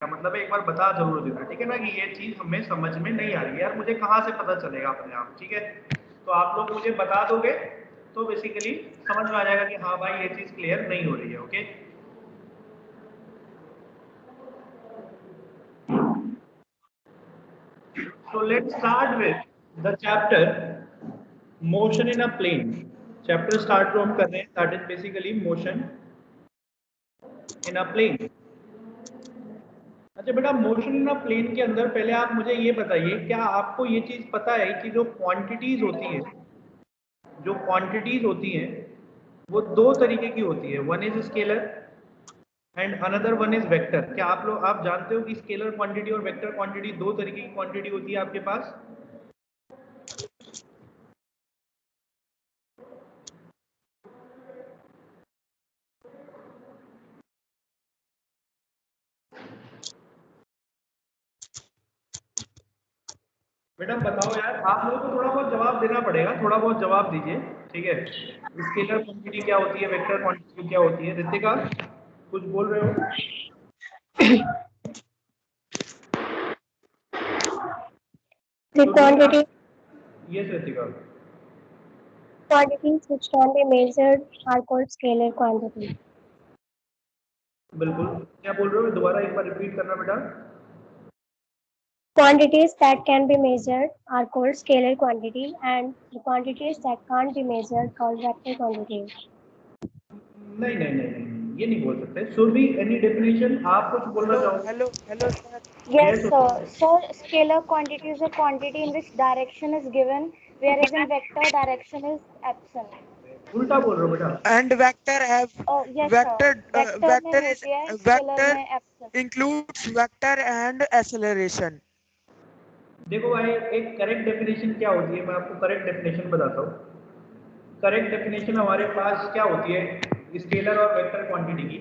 का मतलब है एक बार बता जरूर देना, ठीक है ना, कि ये चीज हमें समझ में नहीं आ रही है यार, मुझे कहाँ से पता चलेगा अपने आप, ठीक है। तो आप लोग मुझे बता दोगे तो बेसिकली समझ में आ जाएगा कि हाँ भाई ये चीज क्लियर नहीं हो रही है। Okay, so let's start with the chapter motion in a plane। Chapter start जो हम कर रहे हैं that is basically motion in a plane. अच्छा बेटा, मोशन इन अ प्लेन के अंदर पहले आप मुझे ये बताइए, क्या आपको ये चीज पता है कि जो क्वांटिटीज होती हैं वो दो तरीके की होती है, one is scalar and another one is vector. क्या आप जानते हो कि स्केलर क्वांटिटी और वेक्टर क्वांटिटी दो तरीके की क्वांटिटी होती है आपके पास? बेटा बताओ यार, आप लोगों को थोड़ा बहुत जवाब देना पड़ेगा, थोड़ा बहुत जवाब दीजिए, ठीक है। स्केलर क्वांटिटी क्या होती है, वेक्टर क्वांटिटी क्या होती है? रितिका कुछ बोल रहे हो? The yes Ritika. quantities which can be measured are called scalar quantities. बिल्कुल, क्या बोल रहे हो, दोबारा एक बार रिपीट करना बेटा। Quantities that can be measured are called scalar quantity, and the quantities that can't be measured called vector quantities. नहीं नहीं नहीं नहीं, ये नहीं बोल सकते। शुड बी एनी डेफिनेशन, आप कुछ बोलना चाहोगे? Hello, sir. Yes, yes. sir. So, scalar quantity is a quantity in which direction is given, whereas in vector direction is absent. उल्टा बोल रहे हो बेटा। And vector have Oh, yes, sir. Vector में vector is होती है, scalar vector में absent. includes vector and acceleration. देखो भाई, एक करेक्ट डेफिनेशन क्या होती है, मैं आपको करेक्ट डेफिनेशन बताता हूँ। करेक्ट डेफिनेशन हमारे पास क्या होती है स्केलर और वेक्टर क्वांटिटी की?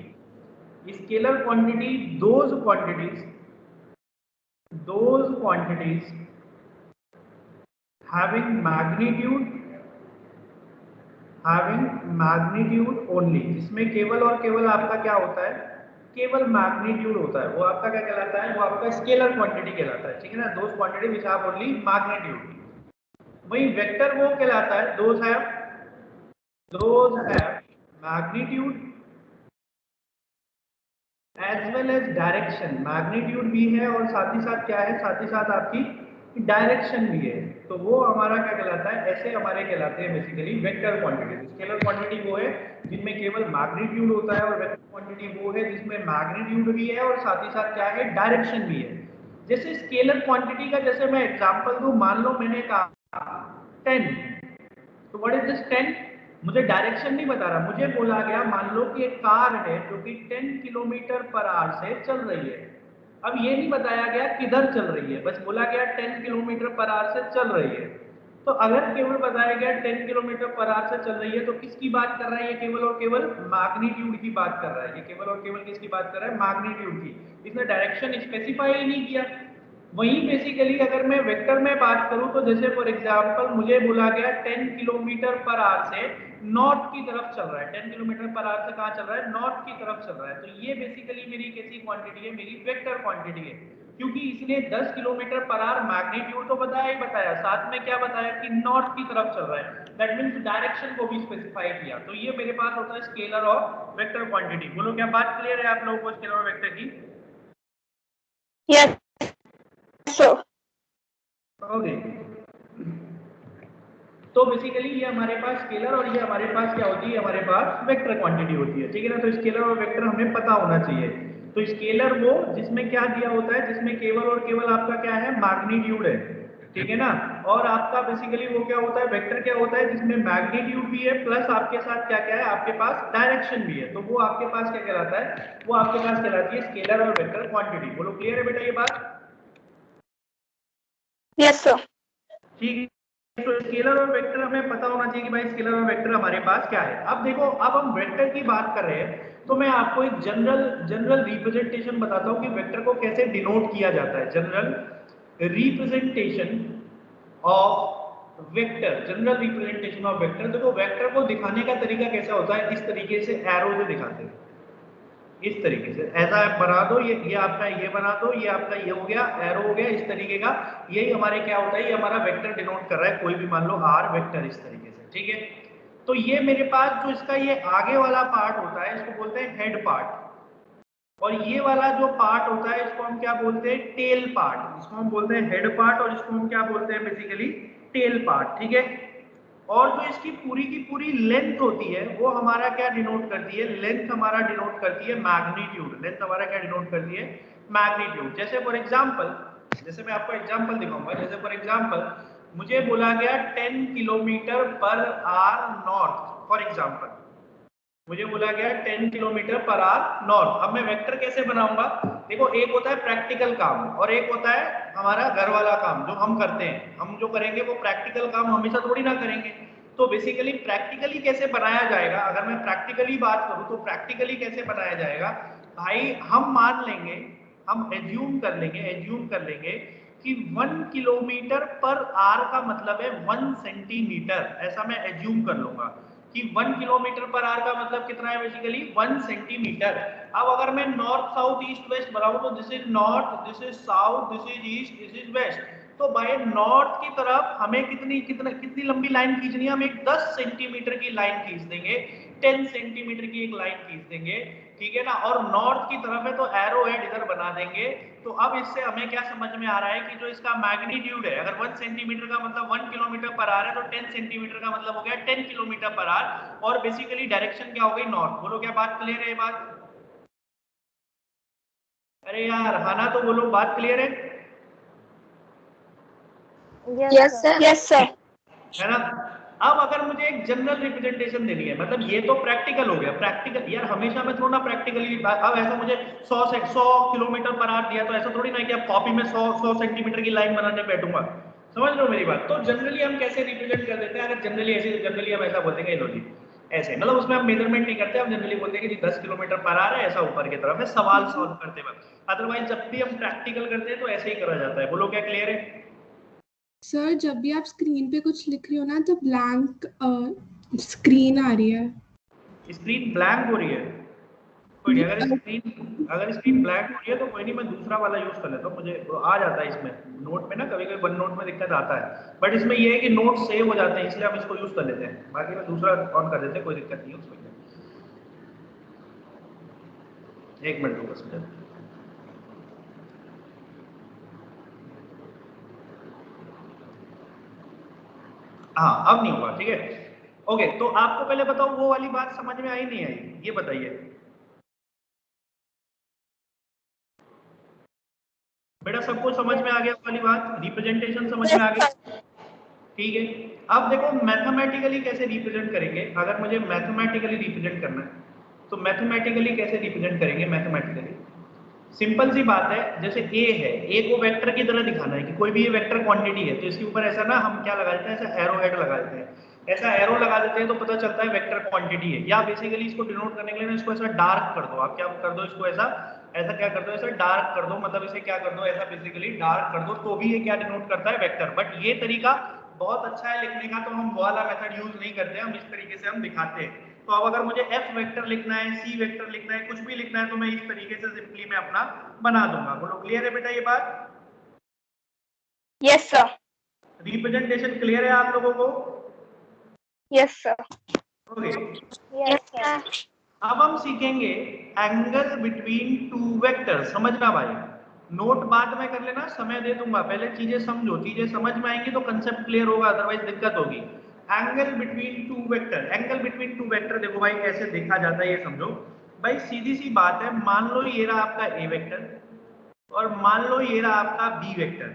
Scalar quantity those quantities having magnitude only, जिसमें केवल और केवल आपका क्या होता है, केवल मैग्नीट्यूड होता है, वो आपका क्या कहलाता है, वो आपका स्केलर क्वांटिटी कहलाता है, ठीक है ना। Those quantity which have only magnitude. वही वेक्टर वो कहलाता है those have magnitude as well as direction. Magnitude भी है और साथ ही साथ क्या है, साथ ही साथ आपकी डायरेक्शन भी है। तो वो हमारा क्या कहलाता है, ऐसे हमारे कहलाते हैं basically vector quantity. Scalar quantity वो है जिनमें केवल मैग्नीट्यूड होता है, और वेक्टर क्वांटिटी वो है जिसमें मैग्नीट्यूड भी है और साथ ही साथ क्या है, डायरेक्शन भी है। जैसे स्केलर क्वांटिटी का जैसे मैं एग्जांपल दूं, मान लो मैंने कहा 10, तो व्हाट इज दिस 10? मुझे डायरेक्शन नहीं बता रहा, मुझे बोला गया मान लो कि एक कार है जो कि 10 किलोमीटर पर आवर से चल रही है। अब ये नहीं बताया गया किधर चल रही है, बस बोला गया 10 किलोमीटर पर आवर से चल रही है। तो अगर केवल बताया गया 10 किलोमीटर पर आवर से चल रही है, तो किसकी बात कर रहा है ये? केवल और केवल मैग्नीट्यूड की बात कर रहा है। ये केवल और केवल किसकी बात कर रहा है? मैग्नीट्यूड की। इसने डायरेक्शन स्पेसिफाई ही नहीं किया। वहीं बेसिकली अगर मैं वेक्टर में बात करूं, तो जैसे फॉर एग्जांपल मुझे बोला गया 10 किलोमीटर पर आवर से नॉर्थ की तरफ चल रहा है। 10 किलोमीटर पर आवर से कहां चल रहा है? नॉर्थ की तरफ चल रहा है। तो ये बेसिकली मेरी कैसी क्वांटिटी है? मेरी वेक्टर क्वांटिटी है, क्योंकि इसने 10 किलोमीटर पर आवर मैग्नीट्यूड तो बताया ही बताया, साथ में क्या बताया कि नॉर्थ की तरफ चल रहा है। दैट मीन्स डायरेक्शन को भी स्पेसिफाई किया। तो ये मेरे पास होता है स्केलर और वेक्टर क्वांटिटी। बोलो क्या बात क्लियर है आप लोगों को स्केलर और वेक्टर की? Yes, sir. ओके, तो बेसिकली ये हमारे पास स्केलर और ये हमारे पास क्या होती है, हमारे पास वेक्टर क्वांटिटी होती है, ठीक है ना। तो स्केलर और वेक्टर हमें पता होना चाहिए। तो स्केलर वो जिसमें क्या दिया होता है, जिसमें केवल और केवल आपका क्या है, मैग्नीट्यूड है, ठीक है ना। और आपका बेसिकली वो क्या होता है, वेक्टर क्या होता है, जिसमें मैग्नीट्यूड भी है प्लस आपके साथ क्या क्या है, आपके पास डायरेक्शन भी है। तो वो आपके पास क्या कहलाता है, वो आपके पास कहलाती है स्केलर और वेक्टर क्वांटिटी। बोलो क्लियर है बेटा ये बात? Yes, sir. ठीक है। तो स्केलर और वेक्टर हमें पता होना चाहिए कि भाई स्केलर और वेक्टर हमारे पास क्या है। अब देखो, अब हम वेक्टर की बात कर रहे हैं, तो मैं आपको एक जनरल रिप्रेजेंटेशन बताता हूं कि वेक्टर को कैसे डिनोट किया जाता है। General representation of vector, general representation of vector. देखो वेक्टर को दिखाने का तरीका कैसा होता है, इस तरीके से एरो से दिखाते हैं। इस तरीके से ऐसा आप बना दो, ये आपका ये बना दो, ये आपका ये हो गया, एरो हो गया इस तरीके का। यही हमारे क्या होता है, ये हमारा वेक्टर डिनोट कर रहा है, कोई भी मान लो आर वेक्टर इस तरीके से, ठीक है। तो ये मेरे पास जो इसका ये आगे वाला पार्ट होता है इसको बोलते हैं हेड पार्ट, और ये वाला जो पार्ट होता है इसको हम क्या बोलते हैं, टेल पार्ट। इसको हम बोलते हैं हेड पार्ट और इसको हम क्या बोलते हैं बेसिकली, टेल पार्ट, ठीक है। और जो इसकी पूरी की पूरी लेंथ होती है वो हमारा क्या डिनोट करती है, लेंथ हमारा डिनोट करती है मैग्नीट्यूड। लेंथ हमारा क्या डिनोट करती है, मैग्नीट्यूड। जैसे फॉर एग्जांपल, जैसे मैं आपको एग्जांपल दिखाऊंगा, जैसे फॉर एग्जांपल मुझे बोला गया 10 kilometre per hour north, for example मुझे बोला गया 10 किलोमीटर पर आवर नॉर्थ। अब मैं वेक्टर कैसे बनाऊंगा, देखो एक होता है प्रैक्टिकल काम और एक होता है हमारा घर वाला काम जो हम करते हैं। हम जो करेंगे वो प्रैक्टिकल काम हमेशा थोड़ी ना करेंगे। तो बेसिकली प्रैक्टिकली कैसे बनाया जाएगा, अगर मैं प्रैक्टिकली बात करूं तो प्रैक्टिकली कैसे बनाया जाएगा भाई, हम मान लेंगे, हम एज्यूम कर लेंगे कि 1 किलोमीटर पर आवर का मतलब है 1 सेंटीमीटर। ऐसा मैं एज्यूम कर लूंगा कि 1 किलोमीटर पर आवर का मतलब कितना है, बेसिकली 1 सेंटीमीटर। अब अगर मैं नॉर्थ साउथ ईस्ट वेस्ट बनाऊं तो this is north, this is south, this is east, this is west. तो भाई नॉर्थ की तरफ हमें कितनी लंबी लाइन खींचनी है, हम एक 10 सेंटीमीटर की लाइन खींच देंगे, 10 सेंटीमीटर की एक लाइन खींच देंगे, ठीक है ना। और नॉर्थ की तरफ है तो एरो हेड इधर बना देंगे। तो अब इससे हमें क्या समझ में आ रहा है कि जो इसका मैग्नीट्यूड है, अगर 1 सेंटीमीटर का मतलब 1 किलोमीटर पर आवर है तो 10 सेंटीमीटर का मतलब हो गया 10 किलोमीटर पर आवर, और बेसिकली डायरेक्शन क्या हो गई, नॉर्थ। बोलो क्या बात क्लियर है ये बात? अरे यार हाना तो बोलो, बात क्लियर है? Yes, sir. Yes, sir. है ना। अब अगर मुझे एक जनरल रिप्रेजेंटेशन देनी है, मतलब ये तो प्रैक्टिकल हो गया, प्रैक्टिकल यार हमेशा मैं थोड़ा प्रैक्टिकली, अब ऐसा मुझे 100 किलोमीटर पर आवर दिया तो ऐसा थोड़ी ना कि अब कॉपी में 100 सेंटीमीटर की लाइन बनाने बैठूंगा। समझ लो मेरी बात। तो जनरली हम कैसे रिप्रेजेंट कर देते हैं, अगर जनरली हम ऐसा बोलते हैं, लो जी ऐसे, मतलब उसमें हम मेजरमेंट नहीं करते, हम जनरली बोलते हैं कि 10 किलोमीटर पर आवर है, ऐसा ऊपर की तरफ है, सवाल सॉल्व करते वक्त। अदरवाइज जब भी हम प्रैक्टिकल करते हैं तो ऐसे ही करा जाता है। बोलो क्या क्लियर है? सर जब भी आप स्क्रीन पे कुछ लिख रही हो ना तो ब्लैंक स्क्रीन आ रही है। स्क्रीन ब्लैंक हो रही है? कोई नहीं, अगर स्क्रीन ब्लैंक हो रही है तो कोई नहीं, मैं दूसरा वाला यूज कर लेता हूँ, मुझे आ जाता है इसमें नोट में ना, कभी कभी वन नोट में दिक्कत आता है, बट इसमें ये है कि नोट सेव हो जाते हैं इसलिए हम इसको यूज कर लेते हैं। बाकी में दूसरा ऑन कर देते हैं, कोई दिक्कत नहीं है उसमें। एक मिनट रुको बस मुझे। हाँ अब नहीं होगा, ठीक है। ओके, तो आपको पहले बताओ वो वाली बात समझ में आई नहीं आई, ये बताइए। बेटा सबको समझ में आ गया वाली बात, रिप्रेजेंटेशन समझ में आ गई? ठीक है। अब देखो मैथमेटिकली कैसे रिप्रेजेंट करेंगे, अगर मुझे मैथमेटिकली रिप्रेजेंट करना है तो मैथमेटिकली कैसे रिप्रेजेंट करेंगे। मैथमेटिकली सिंपल सी बात है, जैसे ए है, ए को वेक्टर की तरह दिखाना है कि कोई भी ये वेक्टर क्वांटिटी है, तो इसके ऊपर ऐसा ना हम क्या लगा देते हैं, ऐसा एरो हेड लगा देते हैं। ऐसा एरो लगा देते हैं तो पता चलता है वेक्टर क्वांटिटी है। या बेसिकली इसको डिनोट करने के लिए ना इसको ऐसा डार्क कर दो, आप क्या कर दो इसको ऐसा, ऐसा क्या कर दो, ऐसा डार्क कर दो, मतलब इसे क्या कर दो, ऐसा बेसिकली डार्क कर दो, तो भी ये क्या डिनोट करता है, वेक्टर। बट ये तरीका बहुत अच्छा है लिखने का, तो हम वो वाला मेथड यूज नहीं करते, हम इस तरीके से हम दिखाते हैं। तो अब अगर मुझे एफ वेक्टर लिखना है, सी वेक्टर लिखना है, कुछ भी लिखना है, तो मैं इस तरीके से सिंपली मैं अपना बना दूंगा। बोलो क्लियर है बेटा ये बात? Yes, sir. रिप्रेजेंटेशन क्लियर है आप लोगों को? Yes, sir. Okay. Yes, sir. अब हम सीखेंगे एंगल बिटवीन टू वेक्टर्स। समझना भाई, नोट बाद में कर लेना, समय दे दूंगा, पहले चीजें समझो, चीजें समझ में आएंगी तो कंसेप्ट क्लियर होगा, अदरवाइज दिक्कत होगी। Angle between two vector, angle between two vector देखो भाई कैसे देखा जाता है ये समझो। भाई सीधी सी बात है, मान लो ये रहा आपका ए वेक्टर और मान लो ये रहा आपका बी वेक्टर,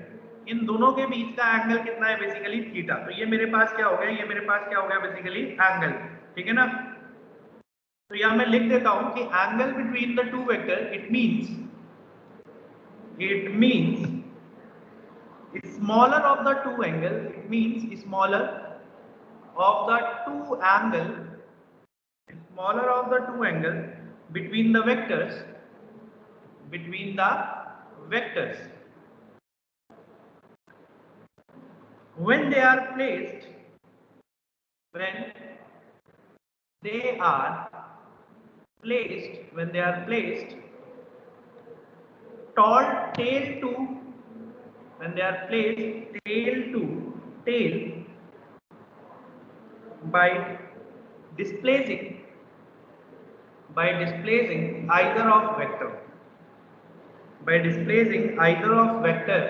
इन दोनों के बीच का एंगल कितना है, बेसिकली थीटा। तो ये मेरे पास क्या हो गया, ये मेरे पास क्या हो गया, बेसिकली एंगल, ठीक है ना। तो यहां मैं लिख देता हूं कि angle between the two vector, it means smaller of the two angle, it means smaller of the two angle, smaller of the two angle between the vectors, between the vectors when they are placed, when they are placed tall tail to when they are placed tail to tail by displacing either of vector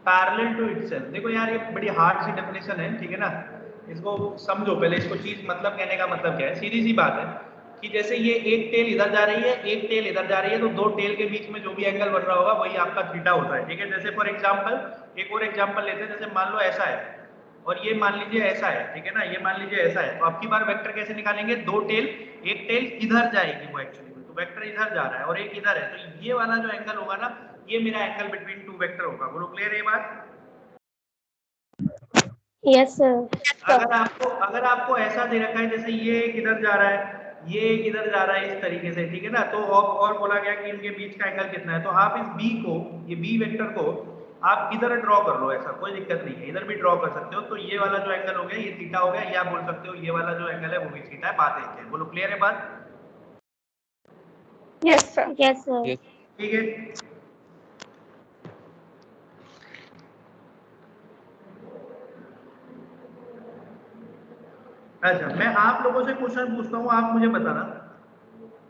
parallel to itself. देखो यार ये बड़ी hard सी definition है, ठीक है ना, इसको समझो पहले, इसको चीज मतलब कहने का मतलब क्या है। सीधी सी बात है कि जैसे ये एक टेल इधर जा रही है, एक टेल इधर जा रही है, तो दो टेल के बीच में जो भी एंगल बन रहा होगा वही आपका थीटा होता है, ठीक है। जैसे फॉर एग्जांपल एक और एग्जांपल लेते हैं, जैसे मान लो ऐसा है और ये मान लीजिए ऐसा है, ठीक है ना, ये मान लीजिए ऐसा है, तो आपकी बार वेक्टर कैसे निकालेंगे, दो टेल, एक टेल इधर जाएगी वो एक्चुअली, तो वेक्टर इधर जा रहा है और एक इधर है, तो ये वाला जो एंगल होगा ना, ये मेरा एंगल बिटवीन टू वेक्टर होगा। बोलो क्लियर है ये बात? Yes, sir. अगर आपको ऐसा दे रखा है जैसे ये एक इधर जा रहा है, ये एक इधर जा रहा है इस तरीके से, ठीक है ना, तो और बोला गया कि इनके बीच का एंगल कितना है, तो आप इस बी को, ये बी वेक्टर को आप इधर ड्रॉ कर लो, ऐसा कोई दिक्कत नहीं है, इधर भी ड्रॉ कर सकते हो। तो ये वाला जो एंगल हो गया ये थीटा हो गया, या बोल सकते हो ये वाला जो एंगल है वो भी थीटा है, बात एक है। बोलो क्लियर है बात? Yes, sir. Yes, sir. ठीक है। अच्छा, मैं आप लोगों से क्वेश्चन पूछता हूँ, आप मुझे बताना।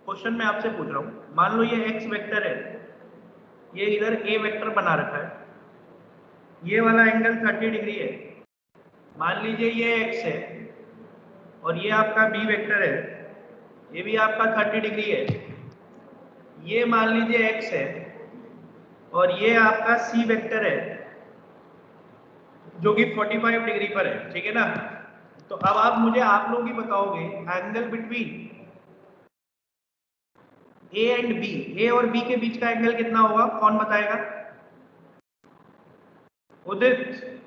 क्वेश्चन मैं आपसे पूछ रहा हूँ, मान लो ये एक्स वेक्टर है, ये इधर ए वेक्टर बना रखा है, ये वाला एंगल 30 डिग्री है, मान लीजिए ये एक्स है और ये आपका बी वेक्टर है, ये भी आपका 30 डिग्री है, ये मान लीजिए एक्स है और ये आपका सी वेक्टर है जो कि 45 डिग्री पर है, ठीक है ना। तो अब आप लोग ही बताओगे angle between A and B, A और बी के बीच का एंगल कितना होगा, कौन बताएगा? उदित,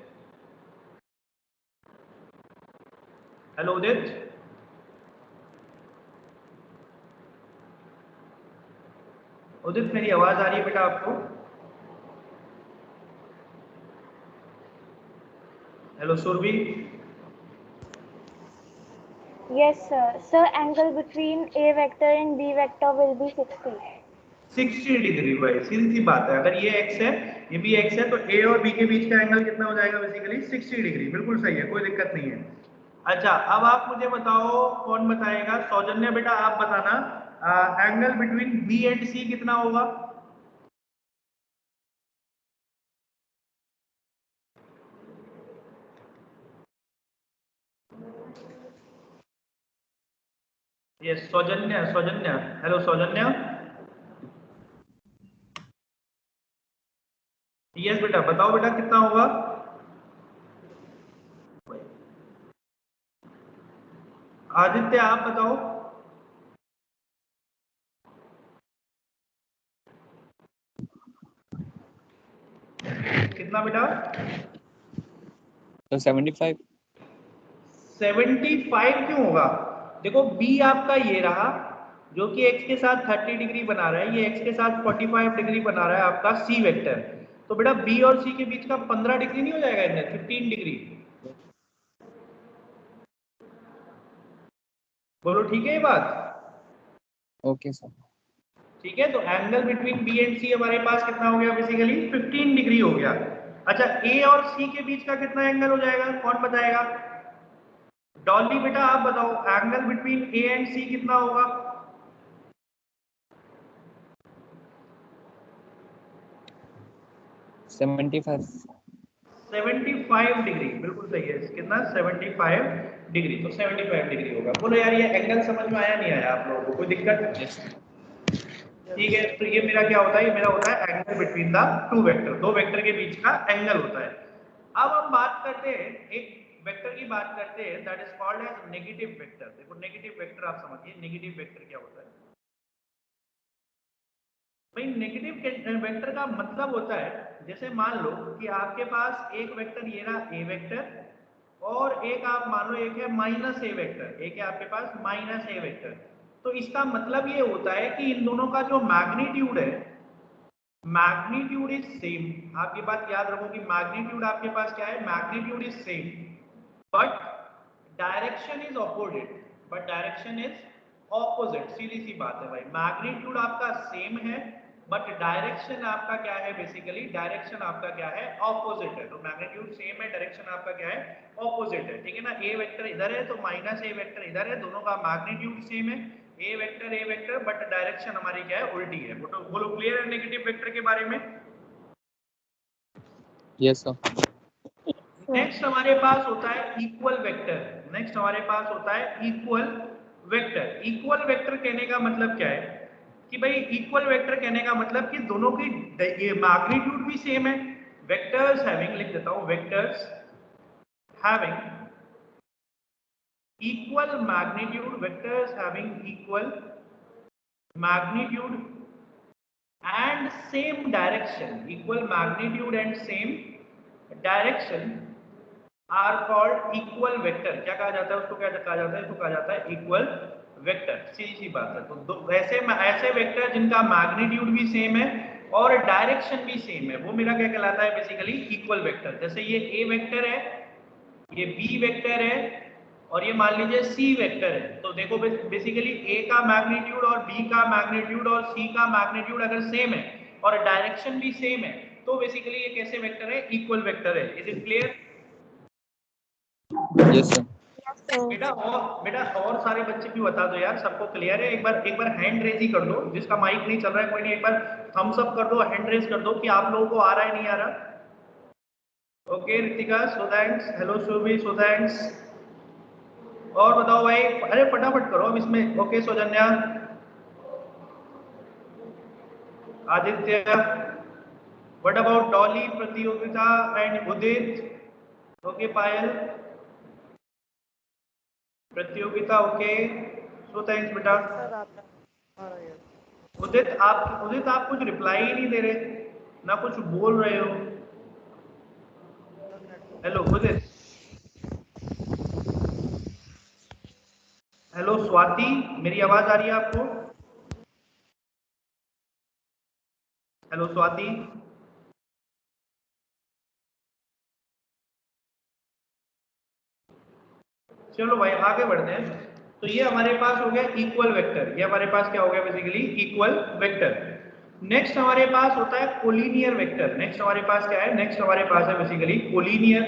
हेलो उदित, उदित मेरी आवाज आ रही है बेटा आपको? Hello Surabhi. Yes, sir. Sir, angle between A vector and B vector will be 60. 60 degree भाई, सीधी सी बात है, अगर ये x है ये भी x है, तो a और b के बीच का एंगल कितना हो जाएगा बेसिकली 60 डिग्री। बिल्कुल सही है, कोई दिक्कत नहीं है। अच्छा, अब आप मुझे बताओ, कौन बताएगा? सौजन्य बेटा आप बताना, angle between b and c कितना होगा? यस, सौजन्य, सौजन्य, हेलो सौजन्य। यस बेटा, बताओ बेटा कितना होगा? आदित्य आप बताओ। कितना बेटा? तो 75 क्यों होगा? देखो b आपका ये रहा जो कि x के साथ 30 डिग्री बना रहा है, ये x के साथ 45 डिग्री बना रहा है आपका c वेक्टर, तो बेटा b और c के बीच का 15 डिग्री नहीं हो जाएगा इनमें 15 डिग्री? बोलो ठीक है ये बात? Okay sir. ठीक है, तो angle between b and c हमारे पास कितना हो गया बेसिकली 15 डिग्री हो गया। अच्छा, a और c के बीच का कितना एंगल हो जाएगा, कौन बताएगा? डॉली बेटा आप बताओ, angle between a and c कितना होगा? सेवेंटी 75 डिग्री, बिल्कुल सही है। कितना? 75 डिग्री, तो 75 डिग्री होगा। बोलो यार ये एंगल समझ में आया नहीं आया आप लोगों को, कोई दिक्कत? ठीक है, तो ये मेरा क्या होता है, ये मेरा होता है angle between the two vector, दो वेक्टर के बीच का एंगल होता है। अब हम बात करते हैं एक वेक्टर की, बात करते हैं that is called as negative vector. देखो नेगेटिव वेक्टर आप समझिए, नेगेटिव वेक्टर क्या होता है भाई? नेगेटिव वेक्टर का मतलब होता है, जैसे मान लो कि आपके पास एक वेक्टर ये रहा ए वेक्टर और एक आप मान लो एक है माइनस ए वेक्टर, एक है आपके पास माइनस ए वेक्टर। तो इसका मतलब ये होता है कि इन दोनों का जो मैग्नीट्यूड है, मैग्नीट्यूड इज सेम। आप ये बात याद रखो कि मैग्नीट्यूड आपके पास क्या है, magnitude is same but direction is opposite, opposite, सीधी सी बात है भाई, मैग्नीट्यूड आपका सेम है बट डायरेक्शन आपका क्या है, बेसिकली डायरेक्शन आपका क्या है, ऑपोजिट है। तो मैग्नीट्यूड सेम है, डायरेक्शन आपका क्या है, ऑपोजिट है, ठीक है ना। ए वेक्टर इधर है तो माइनस ए वेक्टर इधर है, दोनों का मैग्नीट्यूड सेम है, ए वेक्टर बट डायरेक्शन हमारी क्या है, उल्टी है। बोलो क्लियर है नेगेटिव वेक्टर के बारे में? Yes, sir. नेक्स्ट हमारे पास होता है इक्वल वेक्टर। नेक्स्ट हमारे पास होता है इक्वल वेक्टर। इक्वल वेक्टर कहने का मतलब क्या है कि भाई इक्वल वेक्टर कहने का मतलब कि दोनों की ये मैग्नीट्यूड भी सेम है। वेक्टर्स हैविंग, लिख देता हूं, vectors having equal magnitude, vectors having equal magnitude and same direction, equal magnitude and same direction are called equal vector. क्या कहा जाता है उसको, क्या कहा जाता है, इसको कहा जाता है इक्वल वेक्टर। सीधी सी बात है। तो ऐसे वेक्टर जिनका मैग्नीट्यूड भी सेम है और डायरेक्शन भी सेम है, वो मेरा क्या कहलाता है, बेसिकली इक्वल वेक्टर। जैसे ये ए वेक्टर है, ये बी वेक्टर है और ये मान लीजिए सी वेक्टर है। तो देखो बेसिकली ए का मैग्नीट्यूड और बी का मैग्नीट्यूड और सी का मैग्नीट्यूड अगर सेम है और डायरेक्शन भी सेम है तो बेसिकली ये कैसे वेक्टर है, इक्वल वेक्टर है। Is it clear? Yes, sir. बेटा और सारे बच्चे भी बता दो यार, सबको क्लियर है? एक बार हैंड रेज ही कर दो, जिसका माइक नहीं चल रहा है कोई नहीं, एक बार थम्स अप कर दो, हैंड रेज कर दो कि आप लोगों को आ रहा है नहीं आ रहा। Okay Ritika, so thanks, hello Shobhi, so thanks. और बताओ भाई, अरे फटाफट करो अब इसमें। Okay Soujanya, Aditya, what about Dolly, Pratiyogita and Udit? Okay पायल, प्रतियोगिता, ओके, सो थैंक्स बेटा। उदित आप कुछ रिप्लाई ही नहीं दे रहे, ना कुछ बोल रहे हो। हेलो उदित, हेलो स्वाति, मेरी आवाज आ रही है आपको? हेलो स्वाति, चलो भाई आगे बढ़ते हैं। तो ये हमारे पास हो गया इक्वल वेक्टर, ये हमारे पास क्या हो गया, बेसिकली इक्वल वेक्टर। नेक्स्ट हमारे पास होता है कोलिनियर वेक्टर। नेक्स्ट हमारे पास क्या है, नेक्स्ट हमारे पास है बेसिकली कोलिनियर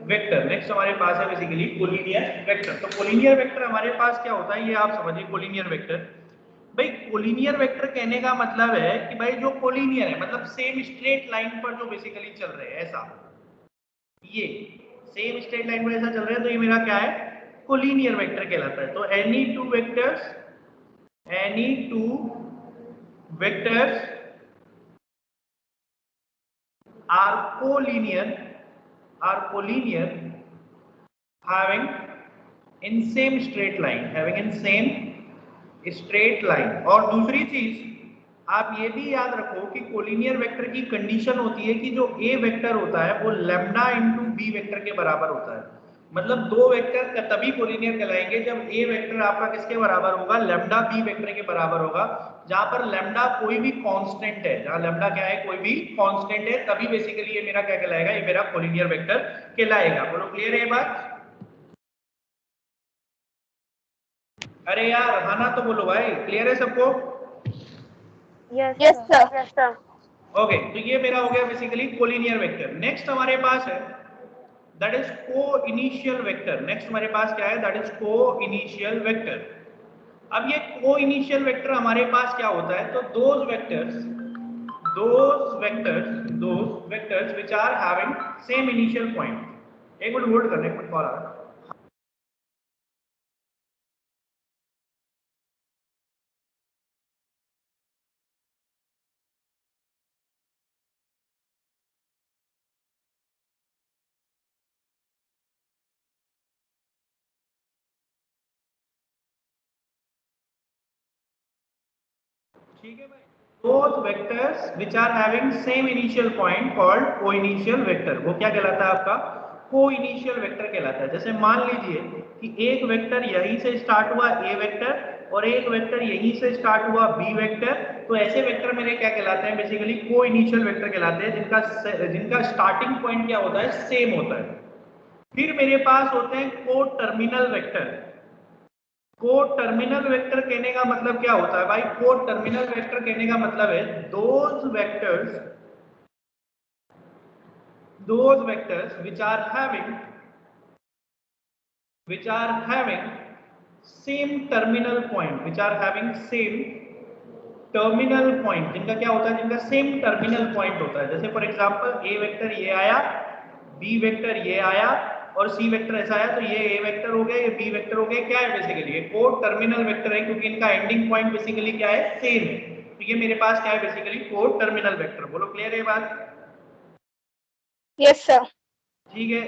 वेक्टर। नेक्स्ट हमारे पास है बेसिकली कोलिनियर वेक्टर। तो कोलिनियर वेक्टर हमारे पास क्या होता है, ये आप समझिए। कोलिनियर वेक्टर, भाई कोलिनियर वेक्टर कहने का मतलब है कि भाई जो कोलिनियर है मतलब सेम स्ट्रेट लाइन पर जो बेसिकली चल रहे हैं, ऐसा, ये सेम स्ट्रेट लाइन पर ऐसा चल रहे हैं, तो ये मेरा क्या है, कोलिनियर वेक्टर कहलाता है। तो any two vectors are collinear having in same straight line, और दूसरी चीज आप ये भी याद रखो कि कोलिनियर वेक्टर की कंडीशन होती है कि जो ए वेक्टर होता है वो लैम्डा इनटू बी वेक्टर के बराबर होता है। मतलब दो वेक्टर तभी कोलिनियर कहलाएंगे जब ए वेक्टर आपका किसके बराबर होगा, लैम्डा बी वेक्टर के बराबर होगा। जहां पर लैम्डा कोई भी कांस्टेंट है, जहां लैम्डा क्या है, कोई भी कांस्टेंट है, तभी बेसिकली ये मेरा क्या कहलाएगा, ये मेरा कोलिनियर वेक्टर कहलाएगा। बोलो क्लियर है ये बात? अरे यार हाना तो बोलो भाई, क्लियर है सबको? Yes, sir. ओके, तो ये मेरा हो गया बेसिकली कोलिनियर वेक्टर। नेक्स्ट हमारे पास है दैट इज को इनिशियल वेक्टर। नेक्स्ट हमारे पास क्या है, दैट इज को इनिशियल वेक्टर। अब ये को इनिशियल वेक्टर हमारे पास क्या होता है, तो those vectors which are having same initial point. एक मिनट होल्ड करने, एक मिनट कॉल आ रहा है। ठीक है भाई, both vectors which are having same initial point called co-initial vector, वो क्या कहलाता है आपका, को-इनिशियल वेक्टर कहलाता है। जैसे मान लीजिए कि एक वेक्टर यहीं से स्टार्ट हुआ ए वेक्टर और एक वेक्टर यहीं से स्टार्ट हुआ बी वेक्टर, तो ऐसे वेक्टर मेरे क्या कहलाते हैं, बेसिकली को-इनिशियल वेक्टर कहलाते हैं, जिनका स्टार्टिंग पॉइंट क्या होता है, सेम होता है। फिर मेरे पास होते हैं को टर्मिनल वेक्टर। को टर्मिनल वेक्टर कहने का मतलब क्या होता है भाई? को टर्मिनल वेक्टर कहने का मतलब है those vectors which are having same terminal point, जिनका क्या होता है, जिनका सेम टर्मिनल पॉइंट होता है। जैसे फॉर एग्जांपल ए वेक्टर ये आया, बी वेक्टर ये आया और सी वेक्टर ऐसा आया, तो ये ए वेक्टर हो गया, ये बी वेक्टर हो गया। क्या है बेसिकली? ये को टर्मिनल वेक्टर है, क्योंकि इनका एंडिंग पॉइंट बेसिकली क्या है? सेम है। तो ये मेरे पास क्या है बेसिकली? को टर्मिनल वेक्टर। बोलो क्लियर है ये बात? Yes, sir. ठीक है।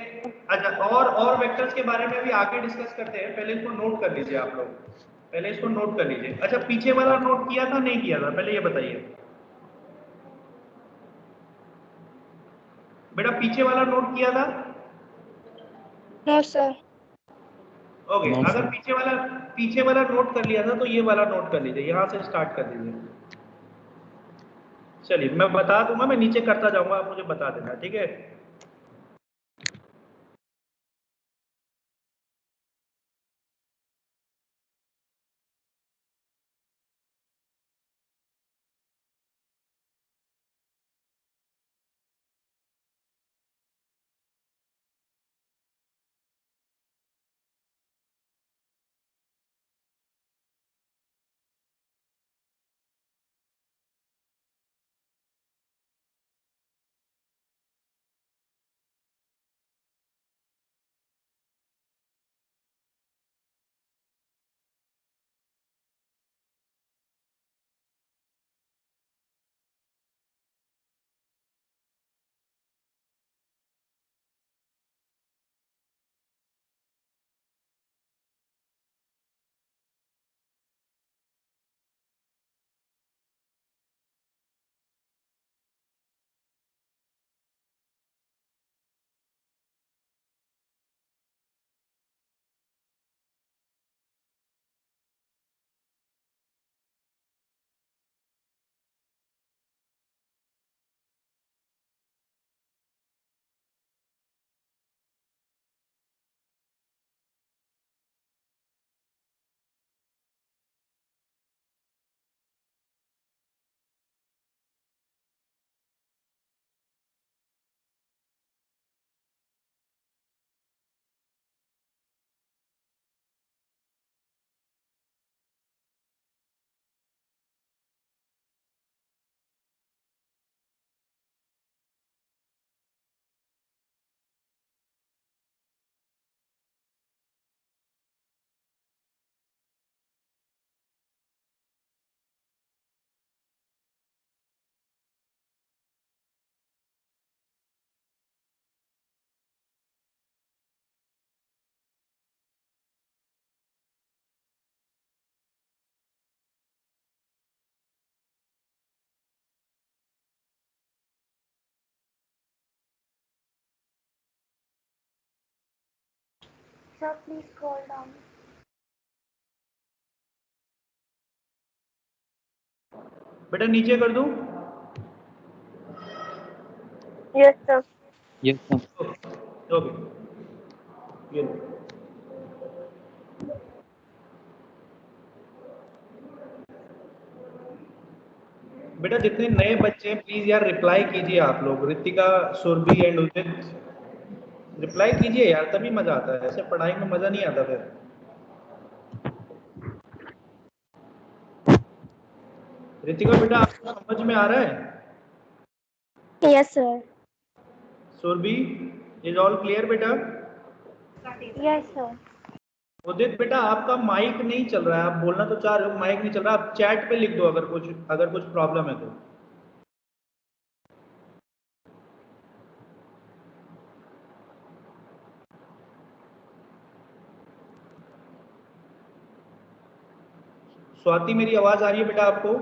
अच्छा, और वेक्टर्स के बारे में भी आगे डिस्कस करते हैं, पहले इसको नोट कर लीजिए आप लोग, पहले इसको नोट कर लीजिए। अच्छा, पीछे वाला नोट किया था नहीं किया था, पहले ये बताइए बेटा, पीछे वाला नोट किया था? No, sir. ओके, No, अगर sir. पीछे वाला नोट कर लिया था तो ये वाला नोट कर लीजिए, यहाँ से स्टार्ट कर दीजिए। चलिए मैं बता दूंगा, मैं नीचे करता जाऊंगा, आप मुझे बता देना, ठीक है? Sir, please scroll down. बेटा नीचे कर दूं? Yes, sir. Yes, sir. Okay, ये लो। बेटा जितने नए बच्चे हैं प्लीज यार रिप्लाई कीजिए आप लोग, रितिका, सुरभि एंड उदित, रिप्लाई कीजिए यार, तभी मजा आता है, ऐसे पढ़ाई में मजा नहीं आता फिर। रितिका बेटा आपको समझ में आ रहा है? Yes, sir. Surabhi, is all clear बेटा? Yes, sir. उदित बेटा आपका माइक नहीं चल रहा है, आप बोलना तो चाह रहे हो, माइक नहीं चल रहा, आप चैट पे लिख दो अगर कुछ प्रॉब्लम है तो। स्वाति मेरी आवाज आ रही है बेटा आपको?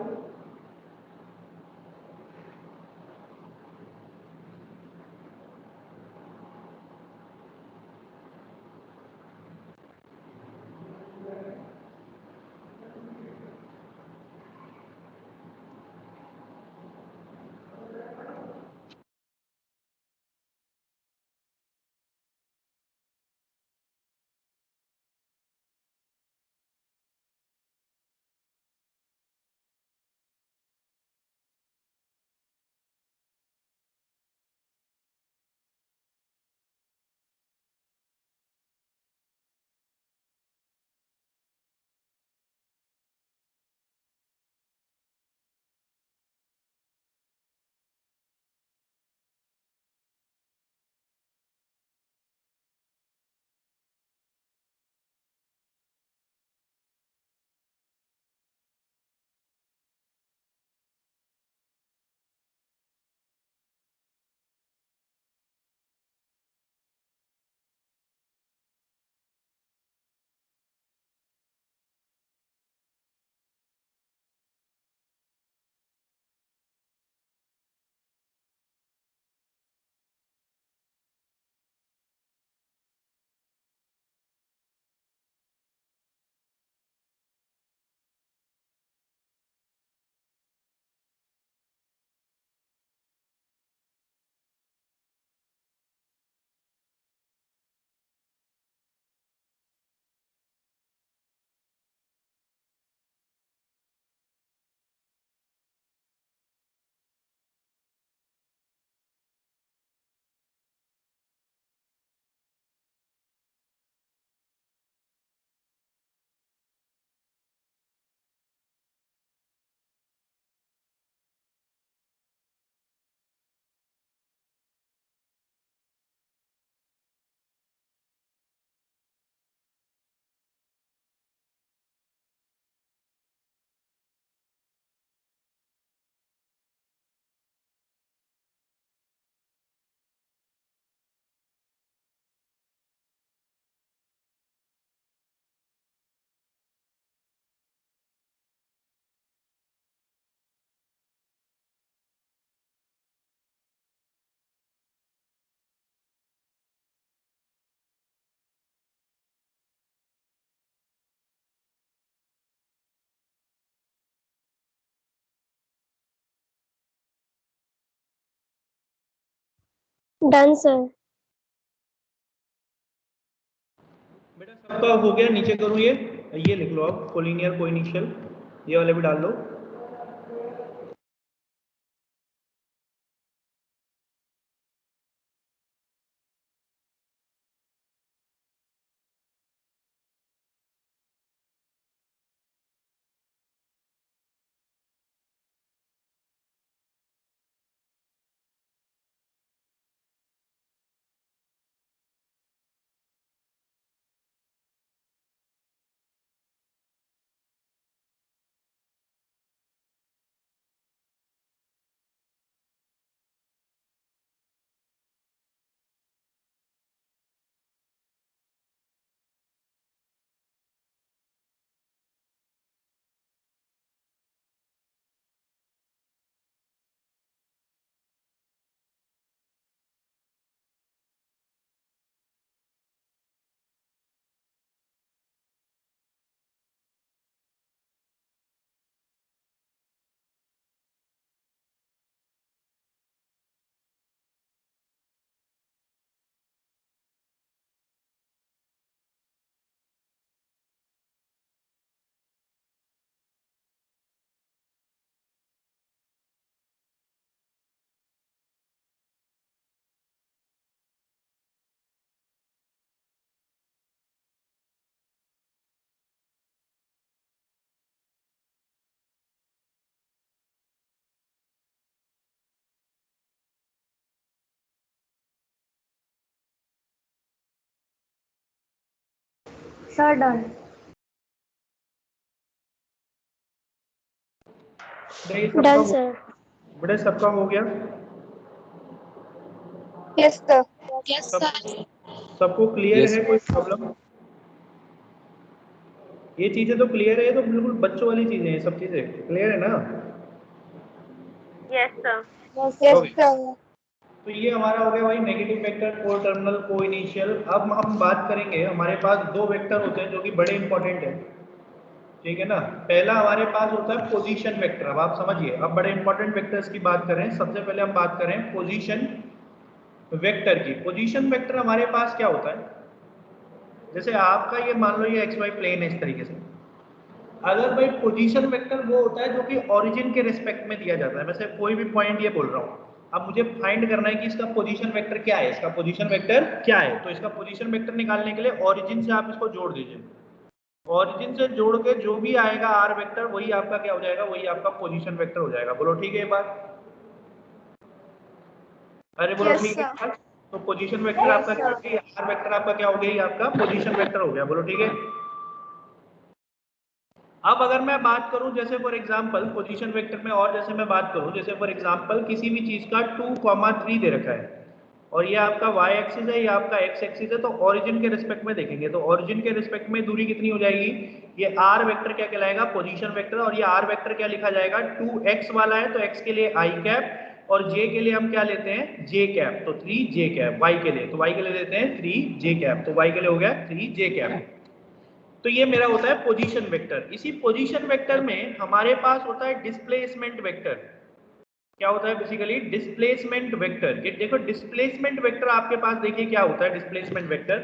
Done, sir. बेटा सबका हो गया, नीचे करूँ ये लिख लो आप, कोलिनियर कोइनिशियल, ये वाले भी डाल लो। Sir, done. Done, sir. बेटा सबका हो गया? Yes, sir. Yes, सब sir. सबको क्लियर Yes. है? कोई प्रॉब्लम? ये चीजें तो क्लियर है, ये तो बिल्कुल बच्चों वाली चीजें हैं, सब चीजें क्लियर है ना? Yes, sir. Yes, Okay. sir. तो ये हमारा हो गया भाई नेगेटिव वेक्टर, को टर्मिनल, को इनिशियल। अब हम बात करेंगे, हमारे पास दो वेक्टर होते हैं जो कि बड़े इंपॉर्टेंट है, ठीक है ना। पहला हमारे पास होता है पोजीशन वेक्टर। अब आप समझिए, अब बड़े इंपॉर्टेंट वेक्टर्स की बात करें, सबसे पहले हम बात करें पोजीशन वेक्टर की। पोजीशन वेक्टर हमारे पास क्या होता है, जैसे आपका ये मान लो ये एक्स वाई प्लेन है इस तरीके से। अगर भाई पोजीशन वेक्टर वो होता है जो कि ओरिजिन के रिस्पेक्ट में दिया जाता है, वैसे कोई भी पॉइंट ये बोल रहा हूँ, अब मुझे फाइंड करना है कि इसका पोजीशन वेक्टर क्या है, इसका पोजीशन वेक्टर क्या है। तो इसका पोजीशन वेक्टर निकालने के लिए ओरिजिन से आप इसको जोड़ दीजिए। ओरिजिन से जोड़ के जो भी आएगा आर वेक्टर, वही आपका क्या हो जाएगा, वही आपका पोजीशन वेक्टर हो जाएगा। बोलो ठीक है ये बात? अरे बोलो Yes, ठीक है sir. ये बात? तो पोजीशन वेक्टर Yes, आपका क्या हो sir. गया, आर वेक्टर आपका क्या हो गया, ये आपका पोजीशन वेक्टर हो गया। बोलो ठीक है। अब अगर मैं बात करूं जैसे फॉर एग्जांपल पोजीशन वेक्टर में, और जैसे मैं बात करूं जैसे फॉर एग्जांपल किसी भी चीज का 2,3 दे रखा है और ये आपका y एक्सिस है, ये आपका x एक्सिस है, तो ओरिजिन के रिस्पेक्ट में देखेंगे तो ओरिजिन के रिस्पेक्ट में दूरी कितनी हो जाएगी, ये r वेक्टर क्या कहलाएगा, पोजीशन वेक्टर। और ये r वेक्टर क्या लिखा जाएगा, 2x वाला है तो x के लिए i कैप और j के लिए हम क्या लेते हैं, j कैप, तो 3j कैप। y के लिए, तो y के लिए देते हैं 3j कैप, तो y के लिए हो गया 3j कैप। तो ये मेरा होता है पोजीशन वेक्टर। इसी पोजीशन वेक्टर में हमारे पास होता है डिस्प्लेसमेंट वेक्टर। क्या होता है बेसिकली, डिस्प्लेसमेंट वेक्टर। ये देखो डिस्प्लेसमेंट वेक्टर आपके पास देखिए क्या होता है डिस्प्लेसमेंट वेक्टर।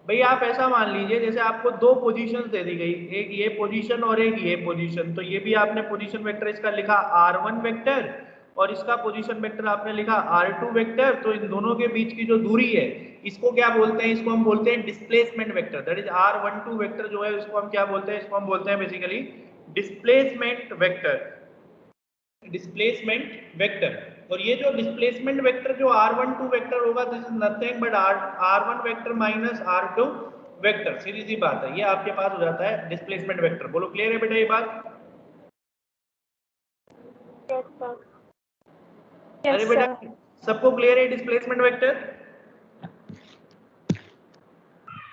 भाई आप ऐसा मान लीजिए जैसे आपको दो पोजीशंस दे दी गई, एक ये पोजीशन और एक ये पोजीशन, तो ये भी आपने पोजीशन वेक्टर इसका लिखा r1 वेक्टर और इसका पोजीशन वेक्टर आपने लिखा r2 वेक्टर। तो इन दोनों के बीच की जो दूरी है इसको क्या बोलते हैं, इसको हम बोलते हैं displacement vector. That is r12 vector जो है इसको हम क्या बोलते हैं, इसको हम बोलते हैं basically displacement vector. Displacement vector. और ये जो डिस्प्लेसमेंट वेक्टर जो r12 वेक्टर होगा, this is nothing but r1 vector minus r2 vector. सीधी सी बात है, ये आपके पास हो जाता है डिस्प्लेसमेंट वेक्टर। बोलो क्लियर है बेटा ये बात? Yes, sir. अरे Yes, बेटा sir. सबको क्लियर है डिस्प्लेसमेंट वेक्टर?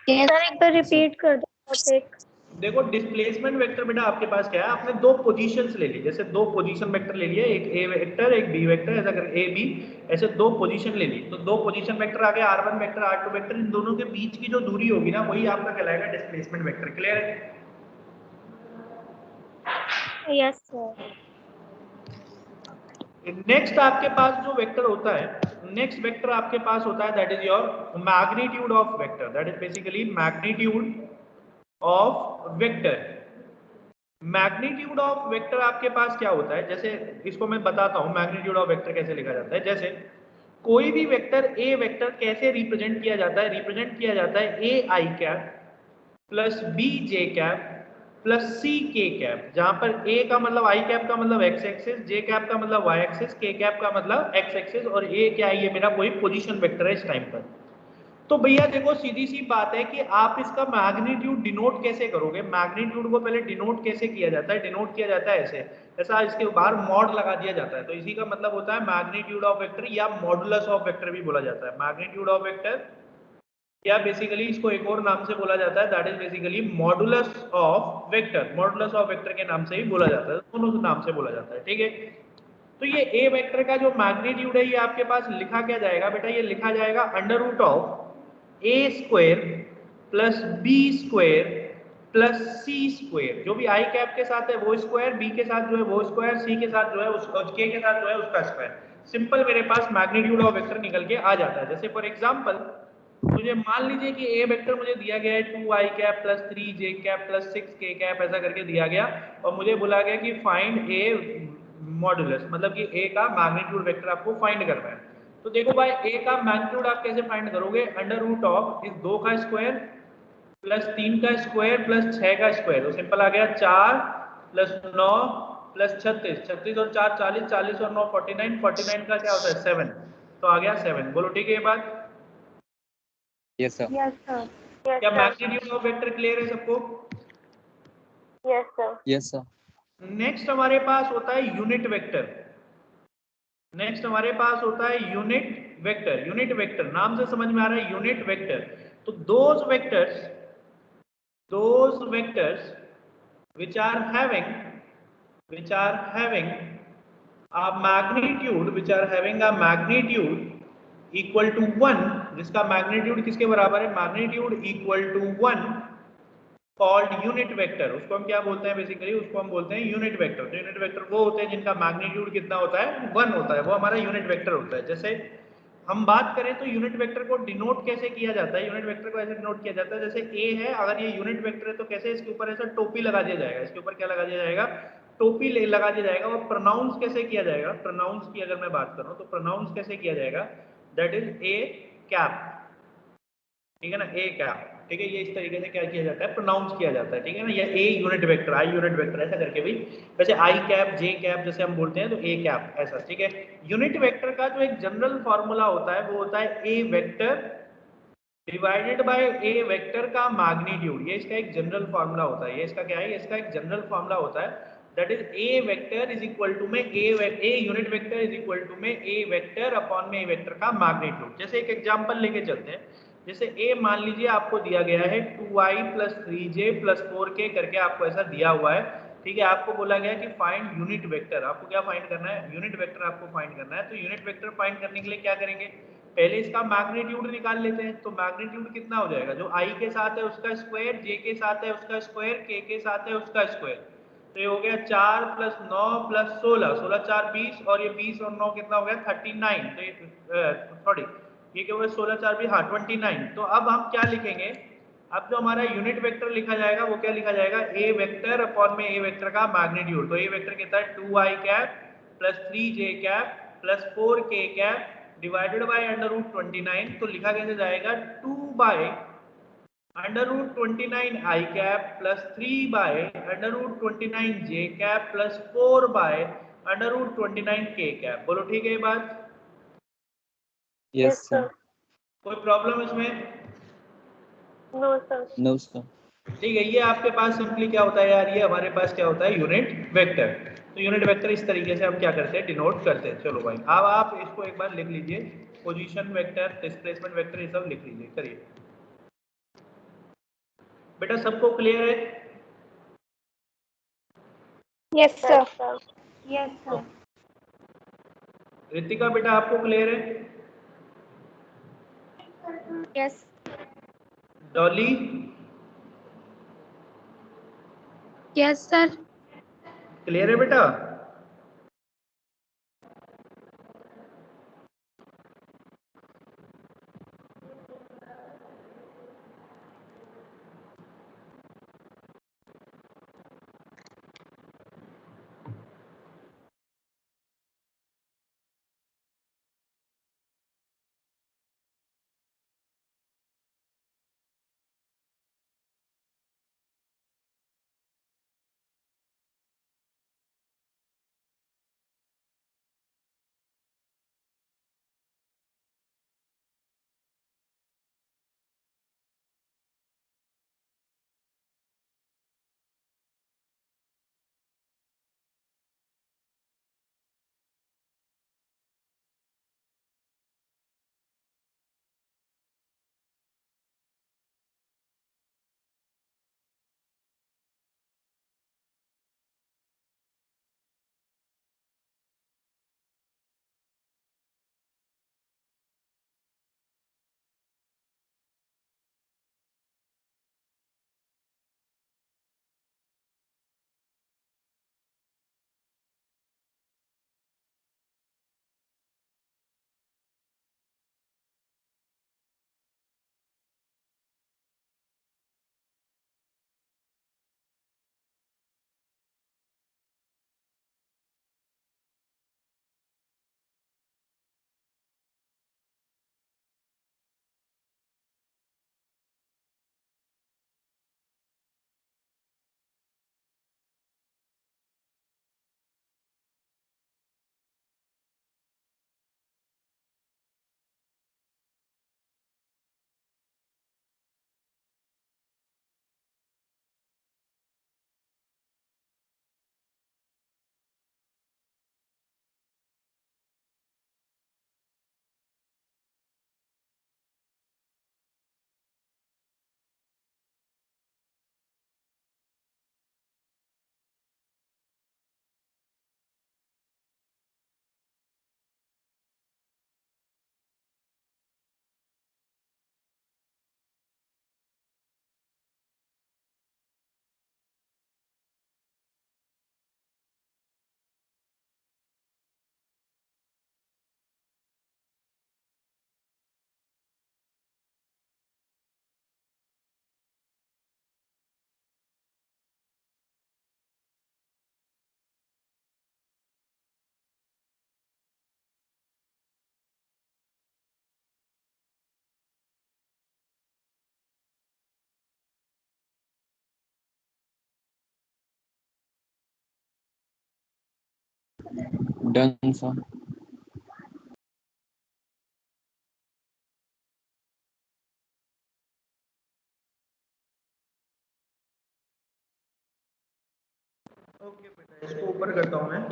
Sir, एक बार repeat कर दो टॉपिक। देखो डिस्प्लेसमेंट वेक्टर बेटा आपके पास क्या है, आपने दो पोजीशंस ले ली, जैसे दो पोजीशन वेक्टर ले लिए, एक ए वेक्टर एक बी वेक्टर, ऐसा कर ए बी, ऐसे दो पोजीशन ले ली, तो दो पोजीशन वेक्टर आ गए r1 वेक्टर r2 वेक्टर। इन दोनों के बीच की जो दूरी होगी ना वही आपका कहलाएगा डिस्प्लेसमेंट वेक्टर। क्लियर है? Yes, sir. नेक्स्ट आपके पास जो वेक्टर होता है नेक्स्ट वेक्टर आपके पास होता है that is your magnitude of vector, that is basically magnitude of vector. Magnitude of vector आपके पास क्या होता है, जैसे इसको मैं बताता हूं मैग्नीट्यूड ऑफ वेक्टर कैसे लिखा जाता है। जैसे कोई भी वेक्टर ए वेक्टर कैसे रिप्रेजेंट किया जाता है, रिप्रेजेंट किया जाता है A I cap plus B J cap plus C K cap, जहां पर ए का मतलब आई कैप का मतलब एक्स एक्सिस, जे कैप का मतलब वाई एक्सिस, के कैप का मतलब एक्स एक्सिस, और ए क्या है, ये मेरा कोई पोजीशन वेक्टर है इस टाइम पर। तो भैया देखो सीधी सी बात है कि आप इसका मैग्नीट्यूड डिनोट कैसे करोगे। मैग्नीट्यूड को पहले डिनोट कैसे किया जाता है, डिनोट किया जाता है ऐसे, ऐसा इसके बाहर मॉड लगा दिया जाता है, तो इसी का मतलब होता है मैग्नीट्यूड ऑफ वेक्टर, या मॉडुलस ऑफ वेक्टर भी बोला जाता है। मैग्नीट्यूड ऑफ वेक्टर या बेसिकली इसको एक और नाम से बोला जाता है, that is basically modulus of vector. Modulus of vector के नाम से भी बोला जाता है, दोनों नाम से बोला जाता है, ठीक है। तो ये ए वेक्टर का जो मैग्नीट्यूड है ये आपके पास लिखा क्या जाएगा बेटा, ये लिखा जाएगा under root of a square plus b square plus c square, जो भी आई कैप के साथ है वो स्क्वायर, बी के साथ जो है वो स्क्वायर, सी के साथ जो है उसका, के साथ जो है उसका स्क्वायर। सिंपल मेरे पास मैग्नीट्यूड ऑफ वेक्टर निकल के आ जाता है। जैसे फॉर एग्जांपल मुझे मान लीजिए कि ए वेक्टर मुझे दिया गया है 2 आई कैप प्लस 3 जे कैप प्लस 6 के कैप, ऐसा करके दिया गया, और मुझे बोला गया कि फाइंड ए मॉडुलस, मतलब कि ए का मैग्नीट्यूड वेक्टर आपको फाइंड करना है। तो देखो भाई ए का मैग्नीट्यूड आप कैसे फाइंड करोगे, अंडर रूट ऑफ इस 2 का स्क्वायर प्लस 3 का स्क्वायर प्लस 6 का स्क्वायर, तो सिंपल आ गया 4 प्लस 9 प्लस 36, 36 और 4 40, 40 और 9 49, 49 का क्या होता है 7, तो आ गया 7। बोलो ठीक है ये बात। Yes, sir. Yes, sir. Yes, क्या sir. Magnitude of vector clear है सबको? Yes, sir. Yes, sir. Next हमारे पास होता है यूनिट वेक्टर। नेक्स्ट हमारे पास होता है यूनिट वेक्टर। यूनिट वेक्टर नाम से समझ में आ रहा है यूनिट वेक्टर। तो those vectors which are having a magnitude equal to 1, जिसका मैग्नीट्यूड किसके बराबर है, magnitude equal to 1, called unit vector. उसको हम क्या बोलते हैं, बेसिकली उसको हम बोलते हैं यूनिट वेक्टर। तो यूनिट वेक्टर वो होते हैं जिनका मैग्नीट्यूड कितना होता है 1 होता है, वो हमारा यूनिट वेक्टर होता है। जैसे हम बात करें तो यूनिट वेक्टर को डिनोट कैसे किया जाता है, यूनिट वेक्टर को ऐसे डिनोट किया जाता है, जैसे ए है, अगर ये यूनिट वेक्टर है तो कैसे इसके ऊपर ऐसा टोपी लगा दिया जाएगा, इसके ऊपर क्या लगा दिया जाएगा, टोपी लगा दिया जाएगा। और प्रोनाउंस कैसे किया जाएगा, प्रोनाउंस की अगर मैं बात करूं तो प्रोनाउंस कैसे किया जाएगा, दैट इज ए कैप, ठीक है ना, ए कैप, ठीक है। ये इस तरीके से क्या किया जाता है, प्रोनाउंस किया जाता है, ठीक है ना। ये A unit vector, I unit vector, ऐसा करके भी, वैसे आई कैप जे कैप जैसे हम बोलते हैं तो ए कैप ऐसा, ठीक है। यूनिट वेक्टर का जो एक जनरल फॉर्मूला होता है वो होता है A vector divided by A vector का मैग्नीट्यूड। ये इसका एक जनरल फॉर्मूला होता है, ये इसका क्या है, ये इसका एक जनरल फॉर्मूला होता है, that is A vector is equal to में A unit vector is equal to में ए वेक्टर अपॉन में ए वेक्टर का मैग्नीट्यूड। जैसे एक एग्जांपल लेके चलते हैं, जैसे ए मान लीजिए आपको दिया गया है 2i plus 3j plus 4k करके आपको ऐसा दिया हुआ है, ठीक है। आपको बोला गया कि फाइंड यूनिट वेक्टर, आपको क्या फाइंड करना है, यूनिट वेक्टर आपको फाइंड करना है। तो यूनिट वेक्टर फाइंड करने के लिए क्या करेंगे, पहले इसका मैग्नीट्यूड निकाल लेते हैं। तो मैग्नीट्यूड कितना हो जाएगा, जो i के साथ है उसका स्क्वायर, j के साथ है उसका स्क्वायर, k के साथ है उसका स्क्वायर, तो ये हो गया 4 प्लस 9 प्लस 16, 16 4 20, और ये 20 और 9 कितना हो गया 39, तो ये सॉरी ये क्या होगा 16 4 20, हाँ 29। तो अब हम क्या लिखेंगे, अब जो हमारा यूनिट वेक्टर लिखा जाएगा वो क्या लिखा जाएगा, ए वेक्टर अपॉन में ए वेक्टर का मैग्नीट्यूड। तो ए वेक्टर कितना है 2i cap plus 3j cap plus 4k cap divided by under root 29। तो लिखा कैसे जाएगा 2 by under root 29 i cap plus 3 by under root 29 j cap plus 4 by under root 29 k cap. बोलो ठीक है ये बात? Yes, sir. कोई प्रॉब्लम इसमें? No, sir. No, sir. ठीक है, ये आपके पास सिंपली क्या होता है यार, ये हमारे पास क्या होता है यूनिट वेक्टर। तो यूनिट वेक्टर इस तरीके से हम क्या करते हैं, डिनोट करते हैं। चलो भाई अब आप इसको एक बार लिख लीजिए, पोजीशन वेक्टर, डिस्प्लेसमेंट वेक्टर, ये सब लिख लीजिए, करिए बेटा। सबको क्लियर है? Yes, sir. Yes, sir. Ritika बेटा आपको क्लियर है? Yes. Dolly? Yes, sir. Clear है बेटा? Done, sir. ओके बेटा, इसको ऊपर करता हूँ मैं।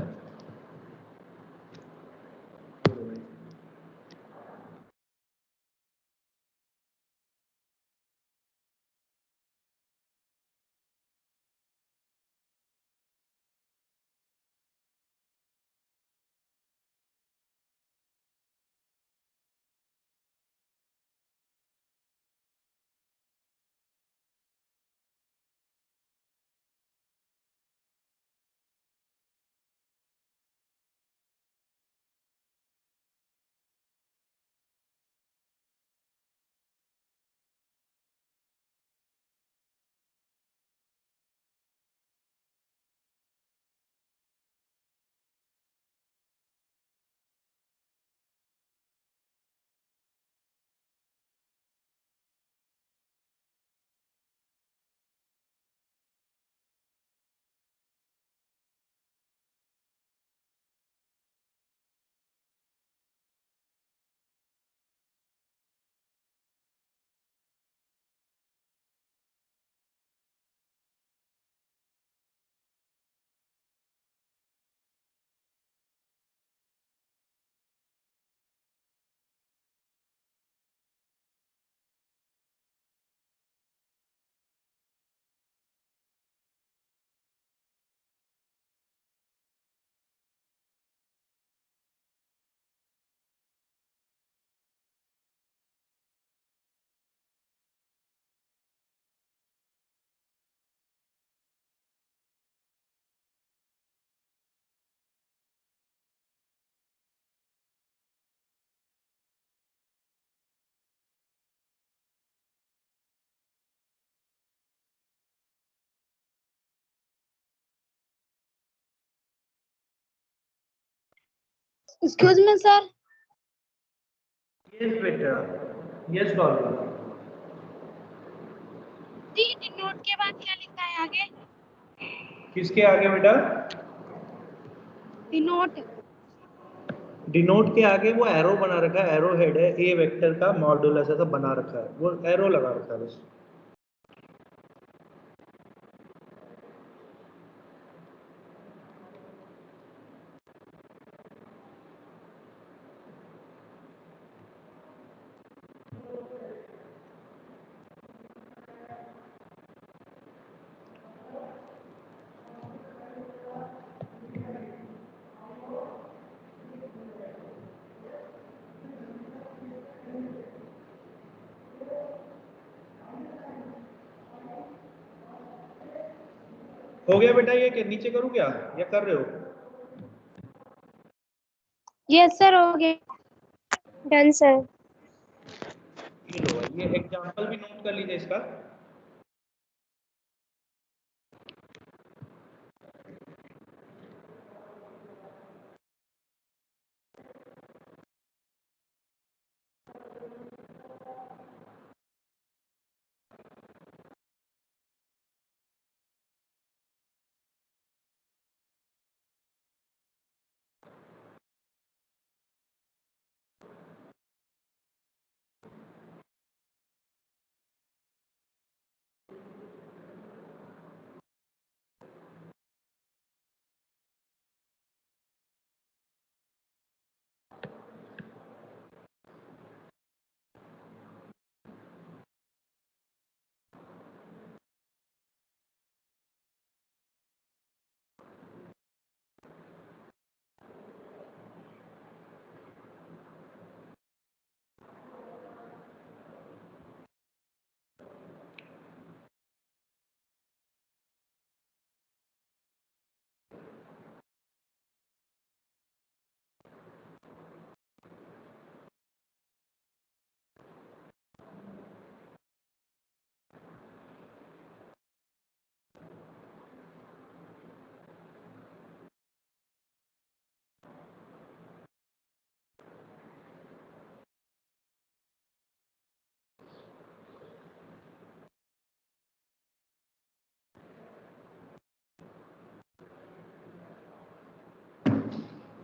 Excuse me, sir. यस बेटा, यस डॉलर। नोट के बाद क्या लिखा है आगे? किसके आगे बेटा? डिनोट। डिनोट के आगे वो एरो बना रखा है, एरो हेड है, ए वेक्टर का मॉड्यूलस ऐसा बना रखा है, वो एरो लगा रखा है बस। हो गया बेटा? ये नीचे करूँ क्या या कर रहे हो? यस सर, हो गया। Done, sir. ये लो, ये एग्जांपल भी नोट कर लीजिए इसका।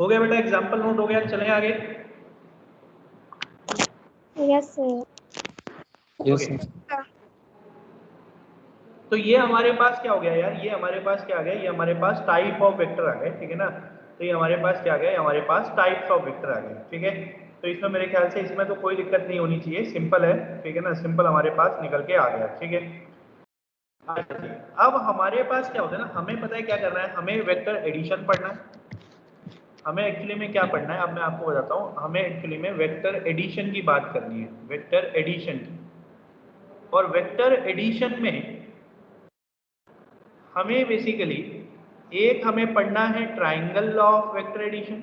हो गया बेटा, एग्जाम्पल नोट हो गया, चलें आगे। Yes, sir. Yes, okay, sir. तो ये हमारे पास क्या हो गया यार, ये हमारे पास क्या आ गया, ये हमारे पास टाइप ऑफ वेक्टर आ गए, ठीक है ना। तो ये हमारे पास क्या आ गया, हमारे पास टाइप्स ऑफ वेक्टर आ गए, ठीक है। तो इसमें मेरे ख्याल से इसमें तो कोई दिक्कत नहीं होनी चाहिए, सिंपल है, ठीक है ना, सिंपल हमारे पास निकल के आ गया, ठीक है। अब हमारे पास क्या होता है ना, हमें पता है क्या करना है, हमें वेक्टर एडिशन पढ़ना है। हमें एक्चुअली में क्या पढ़ना है, अब मैं आपको बताता हूँ, हमें एक्चुअली में वेक्टर एडिशन की बात करनी है, वेक्टर एडिशन की। और वेक्टर एडिशन में हमें बेसिकली एक हमें पढ़ना है triangle law of vector addition,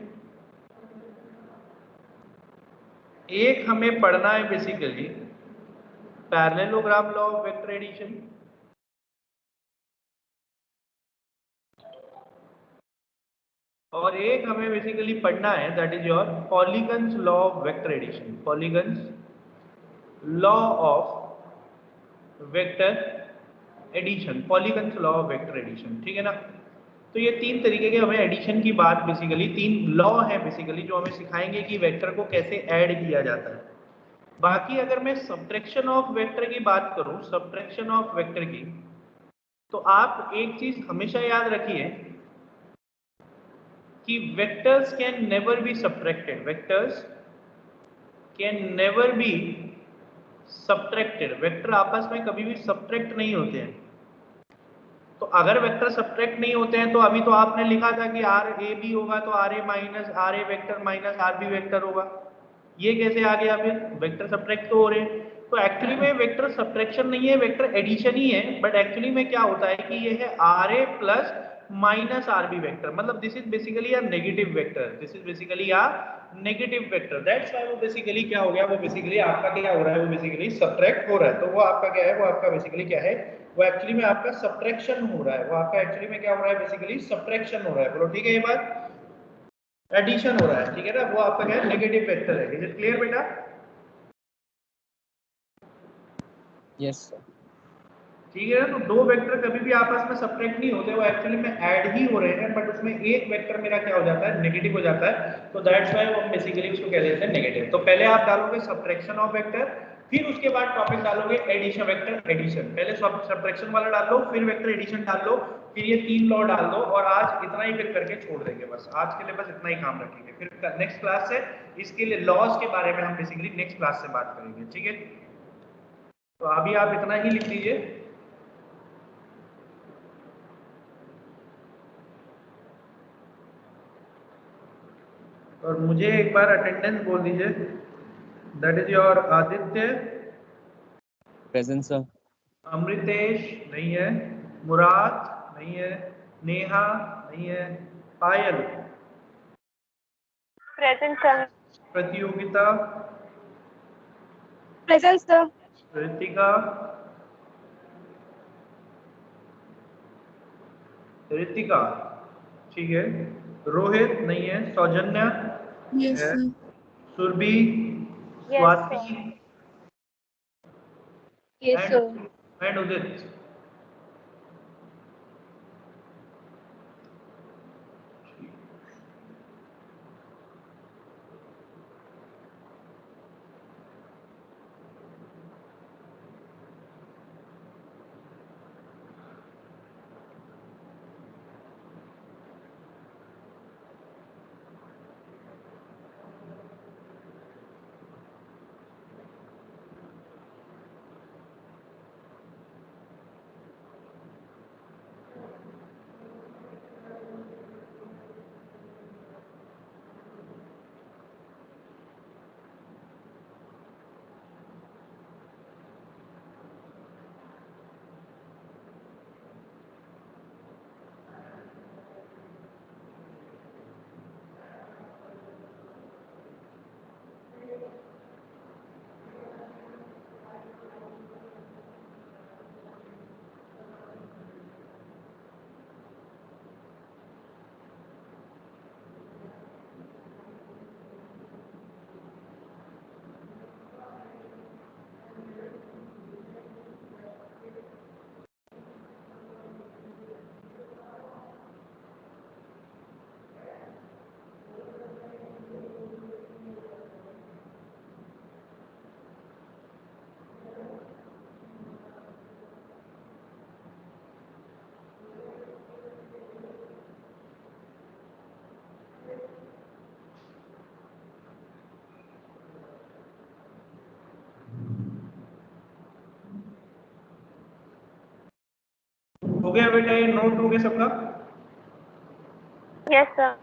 एक हमें पढ़ना है basically parallelogram law of vector addition, और एक हमें बेसिकली पढ़ना है that is your polygons law of vector addition, polygons law of vector addition, polygons law of vector addition, ठीक है ना। तो ये तीन तरीके के हमें एडिशन की बात बेसिकली, तीन लॉ है बेसिकली जो हमें सिखाएंगे कि वेक्टर को कैसे ऐड किया जाता है। बाकी अगर मैं सब्ट्रैक्शन ऑफ वेक्टर की बात करूं, सब्ट्रैक्शन ऑफ वेक्टर की, तो आप एक चीज हमेशा याद रखिए कि vectors can never be subtracted, vectors can never be subtracted, vector आपस में कभी भी सब्ट्रैक्ट नहीं होते हैं। तो अगर वेक्टर सब्ट्रैक्ट नहीं होते हैं तो अभी तो आपने लिखा था कि आर ए बी होगा तो r a minus r a vector minus R B vector होगा, ये कैसे आ गया, फिर वेक्टर सब्ट्रैक्ट तो हो रहे हैं। तो एक्चुअली में वेक्टर सब्ट्रैक्शन नहीं है, वेक्टर एडिशन ही है, बट एक्चुअली में क्या होता है कि ये है R A plus minus R B vector, मतलब this is basically a negative vector, this is basically a negative vector, that's why वो बेसिकली क्या हो गया, वो बेसिकली आपका क्या हो रहा है, वो बेसिकली सब्ट्रैक्ट हो रहा है। तो वो आपका क्या है, वो आपका बेसिकली क्या है, वो एक्चुअली में आपका सब्ट्रैक्शन हो रहा है, वो आपका एक्चुअली में क्या हो रहा है, बेसिकली सब्ट्रैक्शन हो रहा है। बोलो ठीक है, ये बात एडिशन हो रहा है, ठीक है ना, वो आपका क्या है, नेगेटिव वेक्टर है। इज इट क्लियर बेटा? Yes, sir. ठीक है ना। तो दो वेक्टर कभी भी आपस में सब्ट्रैक्ट नहीं होते, वो एक्चुअली में ऐड ही हो रहे हैं, बट उसमें एक वेक्टर मेरा क्या हो जाता है, नेगेटिव हो जाता है। तो दैट्स व्हाई हम बेसिकली उसको कह देते हैं नेगेटिव। तो पहले आप डालोगे सब्ट्रैक्शन ऑफ वेक्टर, फिर उसके बाद टॉपिक डालोगे एडिशन, वेक्टर एडिशन। पहले सब्ट्रैक्शन वाला डाल लो, फिर वेक्टर एडिशन डाल लो, फिर ये तीन लॉ डाल दो, और आज इतना ही फिर करके छोड़ देंगे, बस आज के लिए बस इतना ही काम रखेंगे। फिर नेक्स्ट क्लास से इसके लिए लॉज के बारे में हम बेसिकली नेक्स्ट क्लास से बात करेंगे, ठीक है। तो अभी आप इतना ही लिख लीजिए। और मुझे एक बार अटेंडेंस बोल दीजिए, that is your Aditya, Present, sir. Amritesh नहीं है, मुराद नहीं है, नेहा नहीं है, पायल, Present, sir. प्रतियोगिता, Present, sir. ऋतिका, ऋतिका ठीक है, रोहित नहीं है, सौजन्या Yes, है, sir. Surabhi, Yes, sir. Swati Yes, sir. And Udit. हो गया बेटा, ये नोट हो गया सबका? Yes, sir.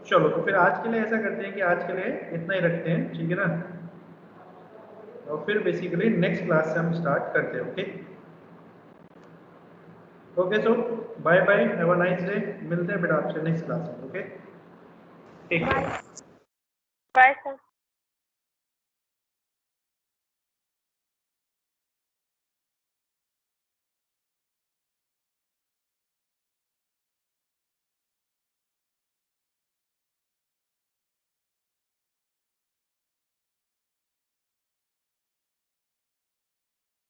चलो तो फिर आज के लिए ऐसा करते हैं कि आज के लिए इतना ही रखते हैं, ठीक है ना? और फिर बेसिकली नेक्स्ट क्लास से हम स्टार्ट करते हैं। Okay okay, so bye bye, have a nice day. मिलते हैं बेटा आपसे नेक्स्ट क्लास में। Okay, take care. Bye, sir.